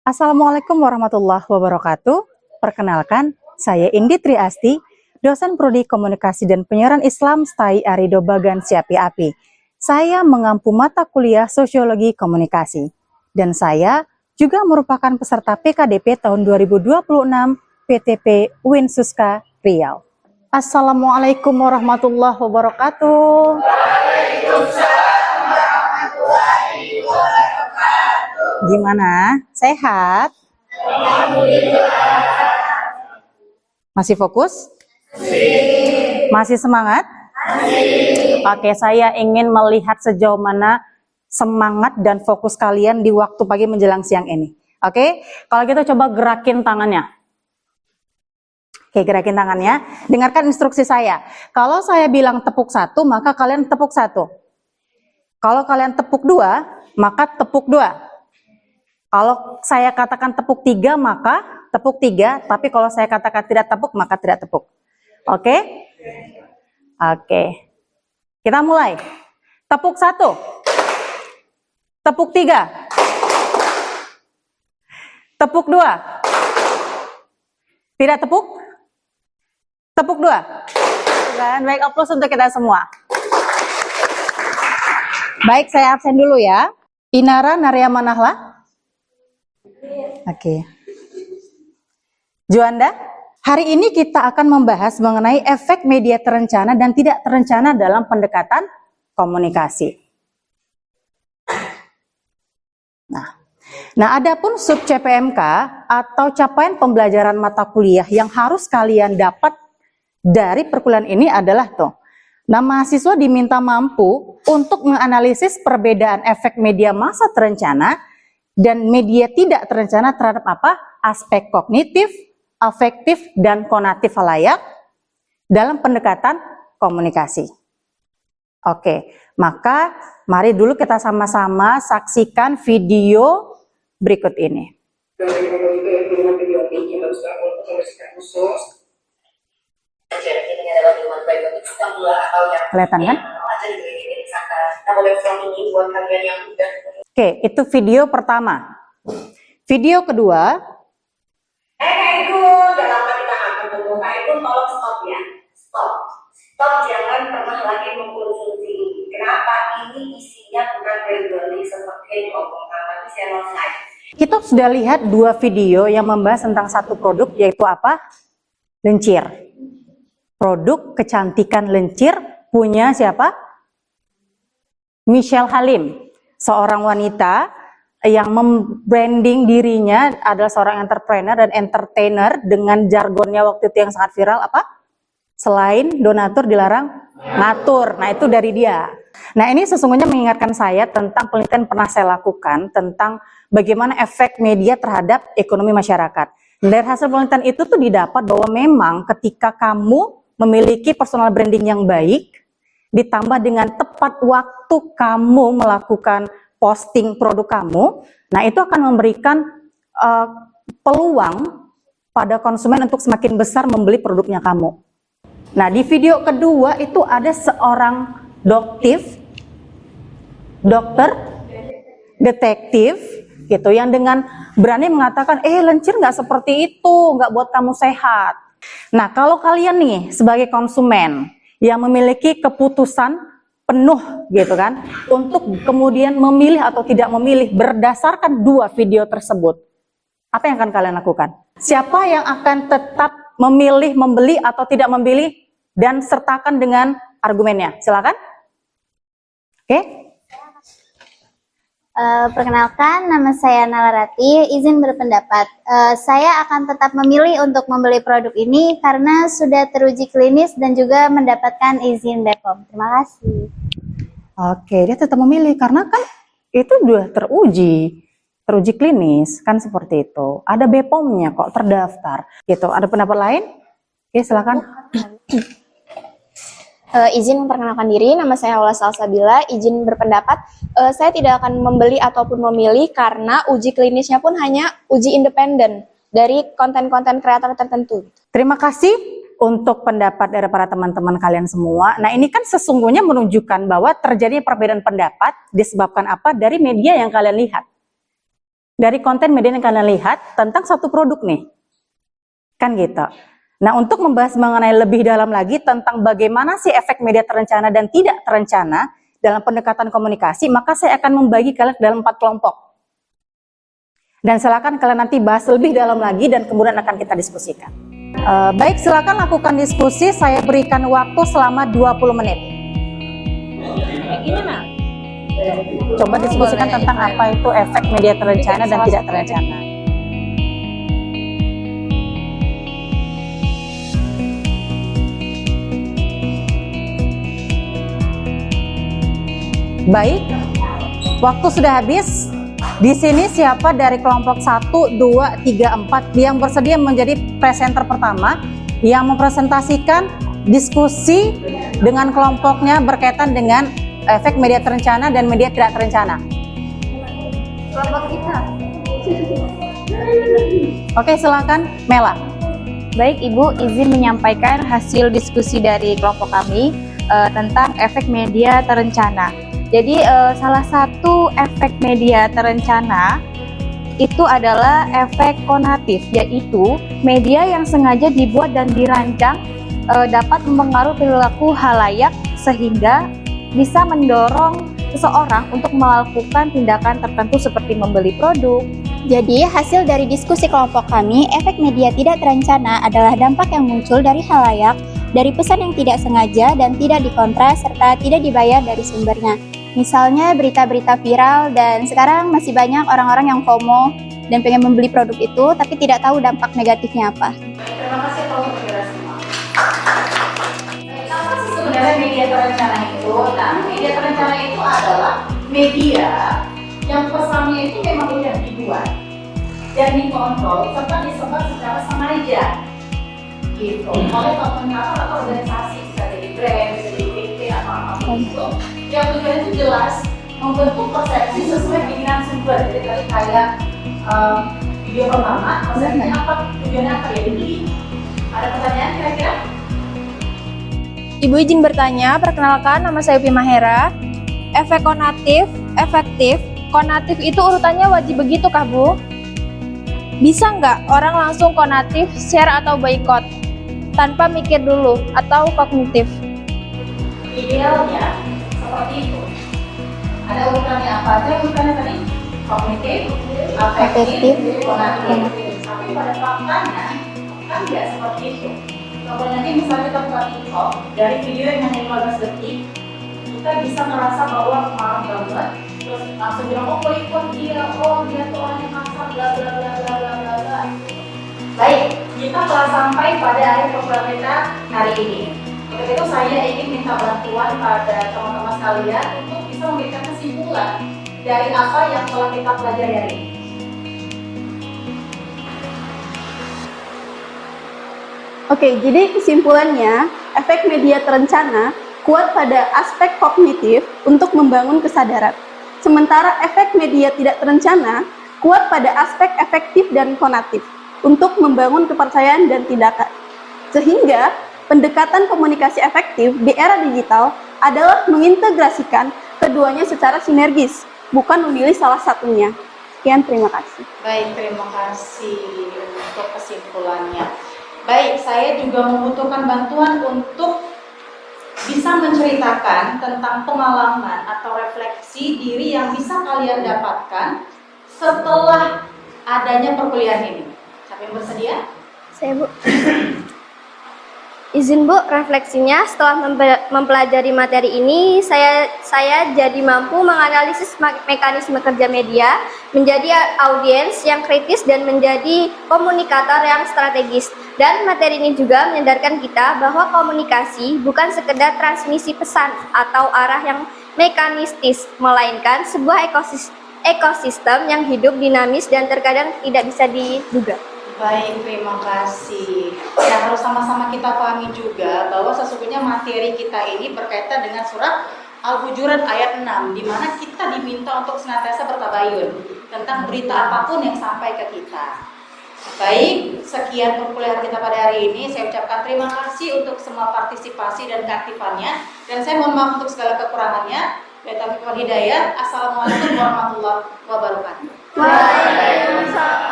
Assalamualaikum warahmatullahi wabarakatuh. Perkenalkan, saya Indi Triasti, dosen Prodi Komunikasi dan Penyiaran Islam STAI Arido Bagan Siapi Api. Saya mengampu mata kuliah Sosiologi Komunikasi. Dan saya juga merupakan peserta PKDP tahun 2026 PTP UIN Suska Riau. Assalamualaikum warahmatullahi wabarakatuh. Gimana? Sehat? Masih fokus? Masih semangat? Oke, saya ingin melihat sejauh mana semangat dan fokus kalian di waktu pagi menjelang siang ini. Oke, kalau gitu coba gerakin tangannya. Oke, gerakin tangannya. Dengarkan instruksi saya. Kalau saya bilang tepuk satu, maka kalian tepuk satu. Kalau kalian tepuk dua, maka tepuk dua. Kalau saya katakan tepuk tiga, maka tepuk tiga. Tapi kalau saya katakan tidak tepuk, maka tidak tepuk. Oke? Oke. Kita mulai. Tepuk satu. Tepuk tiga. Tepuk dua. Tidak tepuk? Tepuk dua. Dan baik, aplaus untuk kita semua. Baik, saya absen dulu ya. Inara Narya Manahla. Oke. Juanda, hari ini kita akan membahas mengenai efek media terencana dan tidak terencana dalam pendekatan komunikasi. Nah, adapun sub CPMK atau capaian pembelajaran mata kuliah yang harus kalian dapat dari perkuliahan ini adalah tuh. Nah, mahasiswa diminta mampu untuk menganalisis perbedaan efek media massa terencana dan media tidak terencana terhadap apa? Aspek kognitif, afektif, dan konatif halayak dalam pendekatan komunikasi. Oke, maka mari dulu kita sama-sama saksikan video berikut ini. Kelihatan kan? Oke, itu video pertama. Video kedua. Kak Igu, dalam kita akan tunggu. Kak Igu tolong stop ya. Stop. Stop, jangan pernah lagi mengkonsumsi. Kenapa? Ini isinya bukan verbally seperti yang diomongkan, tapi channel side. Kita sudah lihat dua video yang membahas tentang satu produk, yaitu apa? Lencir. Produk kecantikan lencir punya siapa? Michelle Halim. Seorang wanita yang membranding dirinya adalah seorang entrepreneur dan entertainer dengan jargonnya waktu itu yang sangat viral apa? Selain donatur dilarang ngatur. Nah, itu dari dia. Nah, ini sesungguhnya mengingatkan saya tentang penelitian pernah saya lakukan tentang bagaimana efek media terhadap ekonomi masyarakat. Dari hasil penelitian itu tuh didapat bahwa memang ketika kamu memiliki personal branding yang baik, ditambah dengan tepat waktu kamu melakukan posting produk kamu, nah itu akan memberikan peluang pada konsumen untuk semakin besar membeli produknya kamu. Nah, di video kedua itu ada seorang dokter, detektif, gitu, yang dengan berani mengatakan, lencir nggak seperti itu, nggak buat kamu sehat. Nah, kalau kalian nih sebagai konsumen yang memiliki keputusan penuh gitu kan untuk kemudian memilih atau tidak memilih berdasarkan dua video tersebut, apa yang akan kalian lakukan? Siapa yang akan tetap memilih membeli atau tidak memilih dan sertakan dengan argumennya? Silakan. Oke. Perkenalkan, nama saya Nalarati, izin berpendapat. Saya akan tetap memilih untuk membeli produk ini karena sudah teruji klinis dan juga mendapatkan izin BPOM. Terima kasih. Oke, dia tetap memilih karena kan itu sudah teruji klinis, kan seperti itu. Ada BPOM-nya kok, terdaftar. Gitu. Ada pendapat lain? Oke, silakan. Izin memperkenalkan diri, nama saya Aula Salsabila, izin berpendapat, saya tidak akan membeli ataupun memilih karena uji klinisnya pun hanya uji independen dari konten-konten kreator tertentu. Terima kasih untuk pendapat dari para teman-teman kalian semua. Nah, ini kan sesungguhnya menunjukkan bahwa terjadinya perbedaan pendapat disebabkan apa? Dari media yang kalian lihat. dari konten media yang kalian lihat tentang satu produk nih. Kan gitu. Nah, untuk membahas mengenai lebih dalam lagi tentang bagaimana sih efek media terencana dan tidak terencana dalam pendekatan komunikasi, maka saya akan membagi kalian dalam 4 kelompok. Dan silakan kalian nanti bahas lebih dalam lagi dan kemudian akan kita diskusikan. Baik, silakan lakukan diskusi. Saya berikan waktu selama 20 menit. Coba diskusikan tentang apa itu efek media terencana dan tidak terencana. Baik, waktu sudah habis. Di sini siapa dari kelompok 1, 2, 3, 4 yang bersedia menjadi presenter pertama yang mempresentasikan diskusi dengan kelompoknya berkaitan dengan efek media terencana dan media tidak terencana? Kelompok kita. Oke, silakan Mela. Baik Ibu, izin menyampaikan hasil diskusi dari kelompok kami tentang efek media terencana. Jadi salah satu efek media terencana itu adalah efek konatif, yaitu media yang sengaja dibuat dan dirancang dapat mempengaruhi perilaku halayak sehingga bisa mendorong seseorang untuk melakukan tindakan tertentu seperti membeli produk. Jadi, hasil dari diskusi kelompok kami, efek media tidak terencana adalah dampak yang muncul dari halayak, dari pesan yang tidak sengaja dan tidak dikontras serta tidak dibayar dari sumbernya. Misalnya berita-berita viral dan sekarang masih banyak orang-orang yang FOMO dan pengen membeli produk itu tapi tidak tahu dampak negatifnya apa. Terima kasih untuk penjelasan. Apa sih sebenarnya media terencana itu? Nah, media terencana itu adalah media yang pesannya itu memang sudah dibuat dan dikontrol serta disebar secara sengaja gitu oleh komunikator atau organisasi, bisa jadi brand, bisa jadi PT atau apapun itu. Yang tujuannya itu jelas membentuk persepsi sesuai keinginan sumber. Jadi tadi kayak video pertama, persepsinya apa, tujuannya apa ya? Jadi ada pertanyaan kira-kira? Ibu izin bertanya, perkenalkan nama saya Upi Mahera. Efek konatif, efektif, konatif itu urutannya wajib begitu kah Bu? Bisa nggak orang langsung konatif, share atau boykot tanpa mikir dulu atau kognitif? Idealnya seperti itu. Ada urutannya apa aja? Urutannya tadi kognitif, afektif, konatif. Tapi pada faktanya kan nggak seperti itu. Kalau nanti misalnya kita buka TikTok dari video yang hanya 15 detik, kita bisa merasa bahwa marah banget, terus langsung bilang oh boykot dia, oh dia tuh orangnya kasar, bla bla bla bla bla bla bla. Baik, kita telah sampai pada akhir program kita hari ini. Untuk itu saya ingin minta bantuan pada teman-teman sekalian untuk bisa memberikan kesimpulan dari apa yang telah kita pelajari hari ini. Oke, jadi kesimpulannya, efek media terencana kuat pada aspek kognitif untuk membangun kesadaran. Sementara efek media tidak terencana kuat pada aspek efektif dan konatif untuk membangun kepercayaan dan tindakan. Sehingga pendekatan komunikasi efektif di era digital adalah mengintegrasikan keduanya secara sinergis, bukan memilih salah satunya. Sekian, terima kasih. Baik, terima kasih untuk kesimpulannya. Baik, saya juga membutuhkan bantuan untuk bisa menceritakan tentang pengalaman atau refleksi diri yang bisa kalian dapatkan setelah adanya perkuliahan ini. Siapa yang bersedia? Saya Bu. Izin Bu, refleksinya setelah mempelajari materi ini, saya jadi mampu menganalisis mekanisme kerja media, menjadi audiens yang kritis dan menjadi komunikator yang strategis. Dan materi ini juga menyadarkan kita bahwa komunikasi bukan sekedar transmisi pesan atau arah yang mekanistis, melainkan sebuah ekosistem yang hidup, dinamis, dan terkadang tidak bisa diduga. Baik, terima kasih. Ya, harus sama-sama kita pahami juga bahwa sesungguhnya materi kita ini berkaitan dengan surat Al-Hujurat ayat 6, di mana kita diminta untuk senantiasa bertabayun tentang berita apapun yang sampai ke kita. Baik, sekian perkuliahan kita pada hari ini. Saya ucapkan terima kasih untuk semua partisipasi dan keaktifannya. Dan saya mohon maaf untuk segala kekurangannya. Wabillahi taufiq wal hidayah. Assalamualaikum warahmatullahi wabarakatuh. Waalaikumsalam.